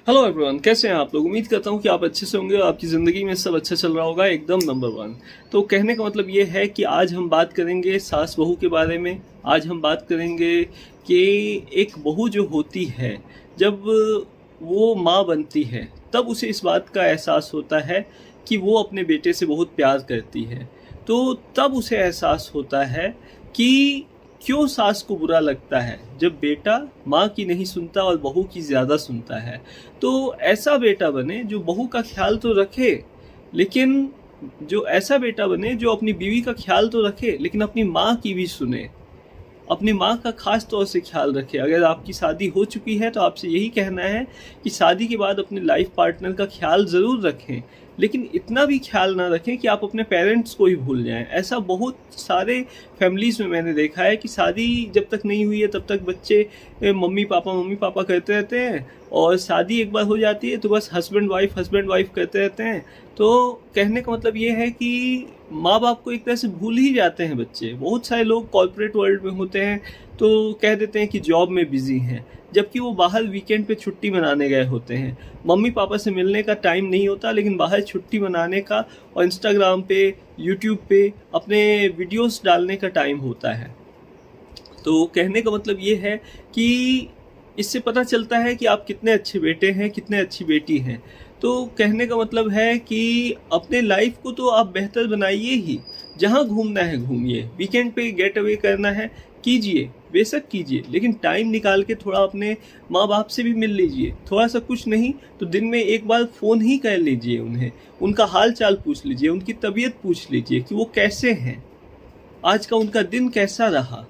Hello everyone, कैसे हैं आप लोग। उम्मीद करता हूँ कि आप अच्छे से होंगे और आपकी ज़िंदगी में सब अच्छा चल रहा होगा, एकदम नंबर वन। तो कहने का मतलब ये है कि आज हम बात करेंगे सास बहू के बारे में। आज हम बात करेंगे कि एक बहू जो होती है, जब वो माँ बनती है तब उसे इस बात का एहसास होता है कि वो अपने बेटे से बहुत प्यार करती है। तो तब उसे एहसास होता है कि क्यों सास को बुरा लगता है जब बेटा माँ की नहीं सुनता और बहू की ज़्यादा सुनता है। तो ऐसा बेटा बने जो बहू का ख्याल तो रखे, लेकिन जो ऐसा बेटा बने जो अपनी बीवी का ख्याल तो रखे लेकिन अपनी माँ की भी सुने, अपनी माँ का खास तौर से ख्याल रखें। अगर आपकी शादी हो चुकी है तो आपसे यही कहना है कि शादी के बाद अपने लाइफ पार्टनर का ख्याल ज़रूर रखें, लेकिन इतना भी ख्याल ना रखें कि आप अपने पेरेंट्स को ही भूल जाएं। ऐसा बहुत सारे फैमिलीज़ में मैंने देखा है कि शादी जब तक नहीं हुई है तब तक बच्चे मम्मी पापा करते रहते हैं, और शादी एक बार हो जाती है तो बस हस्बैंड वाइफ करते रहते हैं। तो कहने का मतलब ये है कि माँ बाप को एक तरह से भूल ही जाते हैं बच्चे। बहुत सारे लोग कॉर्पोरेट वर्ल्ड में होते हैं तो कह देते हैं कि जॉब में बिजी हैं, जबकि वो बाहर वीकेंड पे छुट्टी मनाने गए होते हैं। मम्मी पापा से मिलने का टाइम नहीं होता, लेकिन बाहर छुट्टी मनाने का और इंस्टाग्राम पे, यूट्यूब पे अपने वीडियोस डालने का टाइम होता है। तो कहने का मतलब ये है कि इससे पता चलता है कि आप कितने अच्छे बेटे हैं, कितने अच्छी बेटी हैं। तो कहने का मतलब है कि अपने लाइफ को तो आप बेहतर बनाइए ही। जहाँ घूमना है घूमिए, वीकेंड पे गेट अवे करना है कीजिए, बेशक कीजिए, लेकिन टाइम निकाल के थोड़ा अपने माँ बाप से भी मिल लीजिए। थोड़ा सा कुछ नहीं तो दिन में एक बार फ़ोन ही कर लीजिए उन्हें, उनका हाल चाल पूछ लीजिए, उनकी तबीयत पूछ लीजिए कि वो कैसे हैं, आज का उनका दिन कैसा रहा,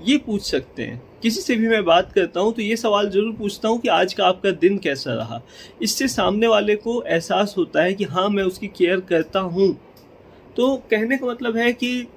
ये पूछ सकते हैं। किसी से भी मैं बात करता हूँ तो ये सवाल ज़रूर पूछता हूँ कि आज का आपका दिन कैसा रहा। इससे सामने वाले को एहसास होता है कि हाँ, मैं उसकी केयर करता हूँ। तो कहने का मतलब है कि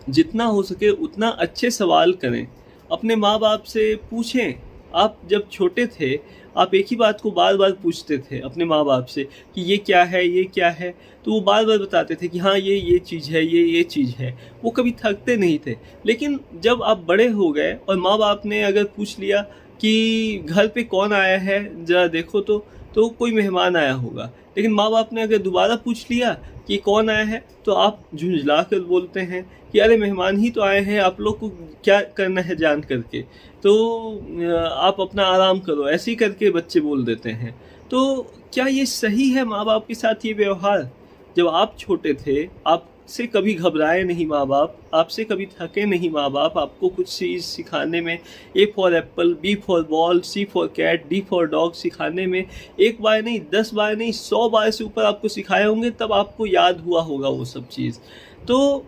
जितना हो सके उतना अच्छे सवाल करें, अपने माँ बाप से पूछें। आप जब छोटे थे आप एक ही बात को बार बार पूछते थे अपने माँ बाप से कि ये क्या है, ये क्या है, तो वो बार बार बताते थे कि हाँ ये चीज़ है, ये चीज़ है। वो कभी थकते नहीं थे। लेकिन जब आप बड़े हो गए और माँ बाप ने अगर पूछ लिया कि घर पे कौन आया है ज़रा देखो, तो कोई मेहमान आया होगा। लेकिन माँ बाप ने अगर दोबारा पूछ लिया कि कौन आया है तो आप झुंझला कर बोलते हैं कि अरे मेहमान ही तो आए हैं, आप लोग को क्या करना है जान करके, तो आप अपना आराम करो, ऐसे ही करके बच्चे बोल देते हैं। तो क्या ये सही है माँ बाप के साथ ये व्यवहार? जब आप छोटे थे आपसे कभी घबराए नहीं माँ बाप, आपसे कभी थके नहीं माँ बाप, आपको कुछ चीज़ सिखाने में A for apple, B for ball, C for cat, D for dog सिखाने में एक बार नहीं, 10 बार नहीं, 100 बार से ऊपर आपको सिखाए होंगे, तब आपको याद हुआ होगा वो सब चीज़। तो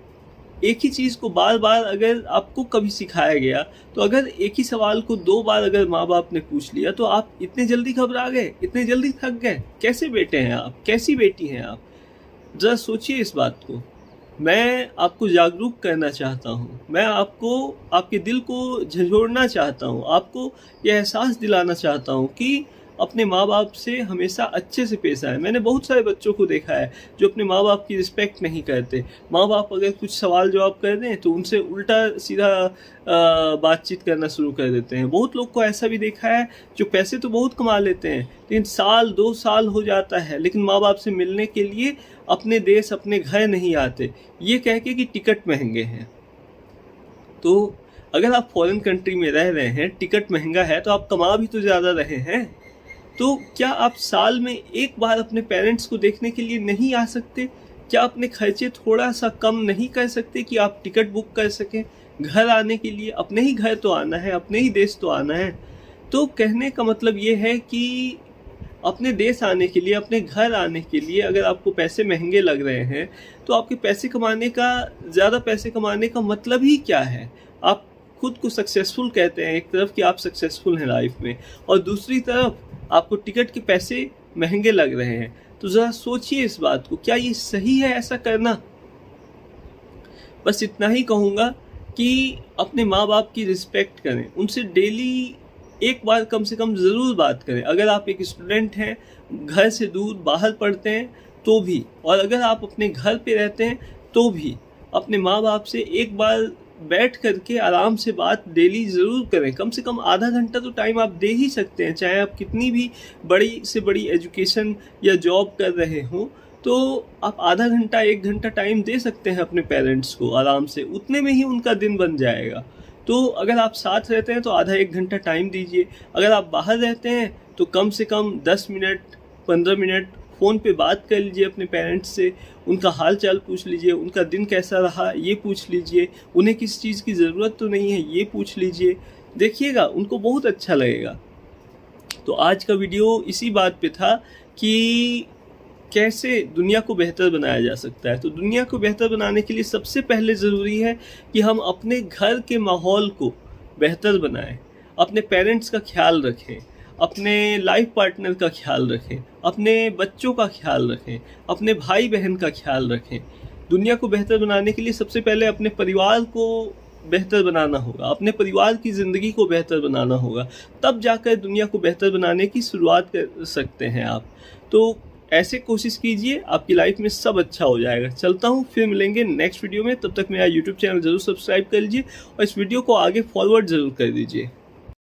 एक ही चीज़ को बार बार अगर आपको कभी सिखाया गया, तो अगर एक ही सवाल को 2 बार अगर माँ बाप ने पूछ लिया तो आप इतने जल्दी घबरा गए, इतने जल्दी थक गए? कैसे बेटे हैं आप, कैसी बेटी हैं आप? ज़रा सोचिए इस बात को। मैं आपको जागरूक करना चाहता हूँ, मैं आपको आपके दिल को झंझोड़ना चाहता हूँ, आपको यह एहसास दिलाना चाहता हूँ कि अपने माँ बाप से हमेशा अच्छे से पेश आए। मैंने बहुत सारे बच्चों को देखा है जो अपने माँ बाप की रिस्पेक्ट नहीं करते। माँ बाप अगर कुछ सवाल जवाब कर दें तो उनसे उल्टा सीधा बातचीत करना शुरू कर देते हैं। बहुत लोग को ऐसा भी देखा है जो पैसे तो बहुत कमा लेते हैं, लेकिन साल 2 साल हो जाता है लेकिन माँ बाप से मिलने के लिए अपने देश, अपने घर नहीं आते, ये कह के कि टिकट महंगे हैं। तो अगर आप फॉरेन कंट्री में रह रहे हैं, टिकट महंगा है, तो आप कमा भी तो ज़्यादा रहे हैं। तो क्या आप साल में एक बार अपने पेरेंट्स को देखने के लिए नहीं आ सकते? क्या अपने खर्चे थोड़ा सा कम नहीं कर सकते कि आप टिकट बुक कर सकें घर आने के लिए? अपने ही घर तो आना है, अपने ही देश तो आना है। तो कहने का मतलब ये है कि अपने देश आने के लिए, अपने घर आने के लिए अगर आपको पैसे महंगे लग रहे हैं तो आपके पैसे कमाने का, ज़्यादा पैसे कमाने का मतलब ही क्या है? आप खुद को सक्सेसफुल कहते हैं एक तरफ कि आप सक्सेसफुल हैं लाइफ में, और दूसरी तरफ आपको टिकट के पैसे महंगे लग रहे हैं। तो ज़रा सोचिए इस बात को, क्या ये सही है ऐसा करना? बस इतना ही कहूँगा कि अपने माँ बाप की रिस्पेक्ट करें, उनसे डेली एक बार कम से कम ज़रूर बात करें। अगर आप एक स्टूडेंट हैं, घर से दूर बाहर पढ़ते हैं तो भी, और अगर आप अपने घर पे रहते हैं तो भी, अपने माँ बाप से एक बार बैठ करके आराम से बात डेली ज़रूर करें। कम से कम आधा घंटा तो टाइम आप दे ही सकते हैं, चाहे आप कितनी भी बड़ी से बड़ी एजुकेशन या जॉब कर रहे हों, तो आप आधा घंटा 1 घंटा टाइम दे सकते हैं अपने पेरेंट्स को आराम से, उतने में ही उनका दिन बन जाएगा। तो अगर आप साथ रहते हैं तो आधा 1 घंटा टाइम दीजिए, अगर आप बाहर रहते हैं तो कम से कम 10 मिनट 15 मिनट फ़ोन पे बात कर लीजिए अपने पेरेंट्स से, उनका हाल चाल पूछ लीजिए, उनका दिन कैसा रहा ये पूछ लीजिए, उन्हें किस चीज़ की ज़रूरत तो नहीं है ये पूछ लीजिए, देखिएगा उनको बहुत अच्छा लगेगा। तो आज का वीडियो इसी बात पे था कि कैसे दुनिया को बेहतर बनाया जा सकता है। तो दुनिया को बेहतर बनाने के लिए सबसे पहले ज़रूरी है कि हम अपने घर के माहौल को बेहतर बनाएं, अपने पेरेंट्स का ख्याल रखें, अपने लाइफ पार्टनर का ख्याल रखें, अपने बच्चों का ख्याल रखें, अपने भाई बहन का ख्याल रखें। दुनिया को बेहतर बनाने के लिए सबसे पहले अपने परिवार को बेहतर बनाना होगा, अपने परिवार की ज़िंदगी को बेहतर बनाना होगा, तब जाकर दुनिया को बेहतर बनाने की शुरुआत कर सकते हैं आप। तो ऐसे कोशिश कीजिए, आपकी लाइफ में सब अच्छा हो जाएगा। चलता हूँ, फिर मिलेंगे नेक्स्ट वीडियो में। तब तक मेरा यूट्यूब चैनल ज़रूर सब्सक्राइब कर लीजिए और इस वीडियो को आगे फॉरवर्ड ज़रूर कर दीजिए।